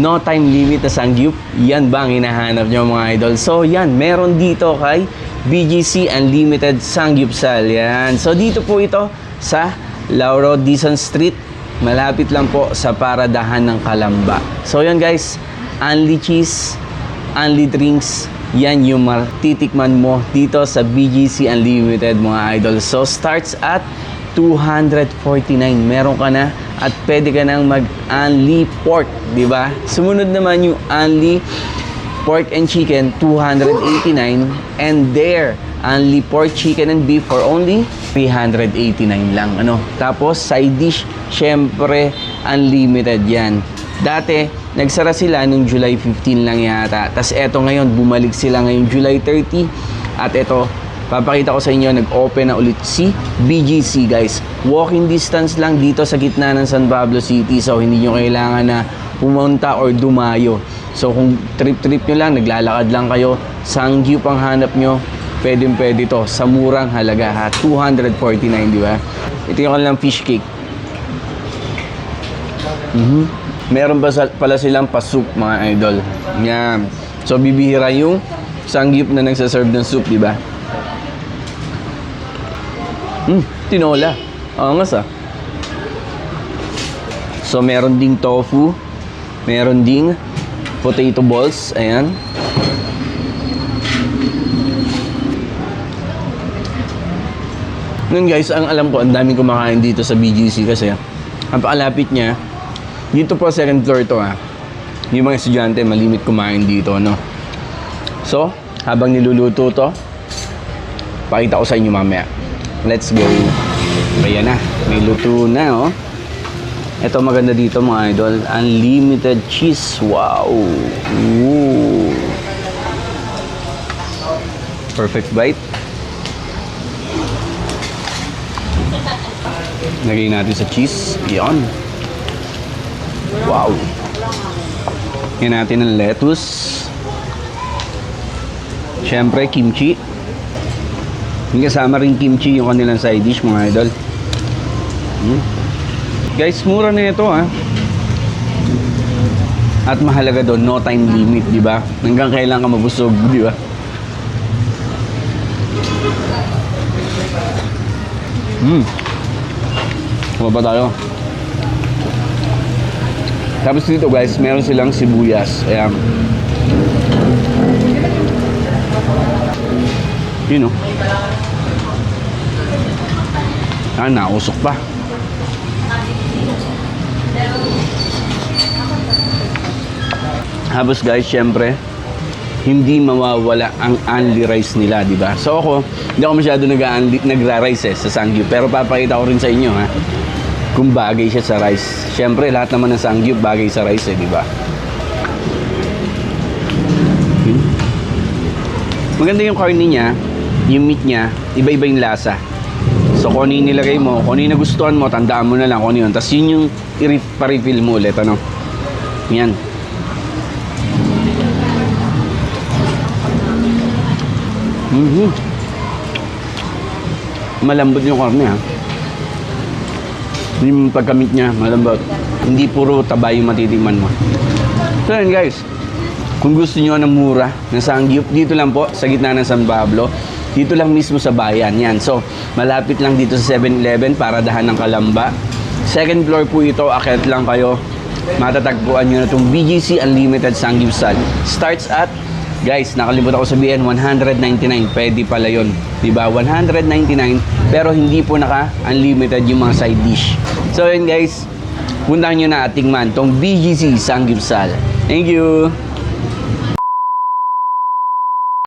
No time limit na sangyup, yan ba ang hinahanap nyo mga idol? So yan, meron dito kay BGC Unlimited Sangyupsal. Yan. So dito po ito sa Lauro Dizon Street. Malapit lang po sa paradahan ng Kalamba. So yan guys, only cheese, only drinks. Yan yung matitikman mo dito sa BGC Unlimited mga idol. So starts at 249. Meron ka na at pwede ka nang mag-only pork, di ba? Sumunod naman yung only pork and chicken, 289. And there, only pork, chicken, and beef for only 389 lang. Ano? Tapos, side dish, syempre, unlimited yan. Dati, nagsara sila nung July 15 lang yata. Tapos eto ngayon, bumalik sila ngayong July 30. At eto, papakita ko sa inyo, nag-open na ulit si BGC guys. Walking distance lang dito sa gitna ng San Pablo City. So hindi nyo kailangan na pumunta or dumayo. So kung trip-trip nyo lang, naglalakad lang kayo, sangyup ang hanap nyo, pwede to sa murang halaga ha. 249, di ba? Ito yung kanilang fish cake. Meron pala silang pasoup mga idol. Yan. So bibihira yung sangyup na nagsaserve ng soup, di ba? Tinola. Angas ah. So, meron ding tofu. Meron ding potato balls. Ayan. Nun guys, ang alam ko, ang daming kumakain dito sa BGC kasi ang pakalapit niya, dito po second floor to ah. Yung mga estudyante, malimit kumain dito, no? So, habang niluluto to, pakita ko sa inyo mamaya. Let's go. Ayan na. May luto na, oh. Ito maganda dito, mga idol. Unlimited cheese. Wow. Ooh. Perfect bite. Lagay natin sa cheese. Ayan. Wow. Lagyan natin ng lettuce. Siyempre, kimchi. May kasama rin kimchi yung kanilang side dish mga idol. Guys, mura na ito ha. At mahalaga doon, no time limit, di ba? Hanggang kailan ka mabusog, di ba? Kumaba tayo. Tapos dito guys, meron silang sibuyas. Ayan. Yun o. Nausok pa. Habos guys, syempre, hindi mawawala ang only rice nila, di ba? So ako, hindi ako masyado nagra-rice sa sangyup. Pero papakita ko rin sa inyo ha, kung bagay siya sa rice. Syempre, lahat naman ng sangyup bagay sa rice di ba? Maganda yung corny niya, yung meat niya, iba-iba yung lasa. So kung ano yung nilagay mo, kung ano yung nagustuhan mo, tandaan mo na lang kung ano yun. Tapos yun yung pa-refill mo ulit, ano? Yan. Malambot yung karne ha. Yung pagkamit niya, malambot. Hindi puro taba yung matitikman mo. So yan guys, kung gusto nyo ng mura na sangyup, dito lang po sa gitna ng San Pablo. Dito lang mismo sa bayan. Yan. So, malapit lang dito sa 7-Eleven, paradahan ng Kalamba. Second floor po ito, akyat lang kayo. Matatagpuan nyo na itong BGC Unlimited Sangyupsal. Starts at, guys, nakalimutan ko sabihin, 199. Pwede pala yun. Diba? 199, pero hindi po naka-unlimited yung mga side dish. So, yun guys, puntahan nyo na ating man, itong BGC Sangyupsal. Thank you!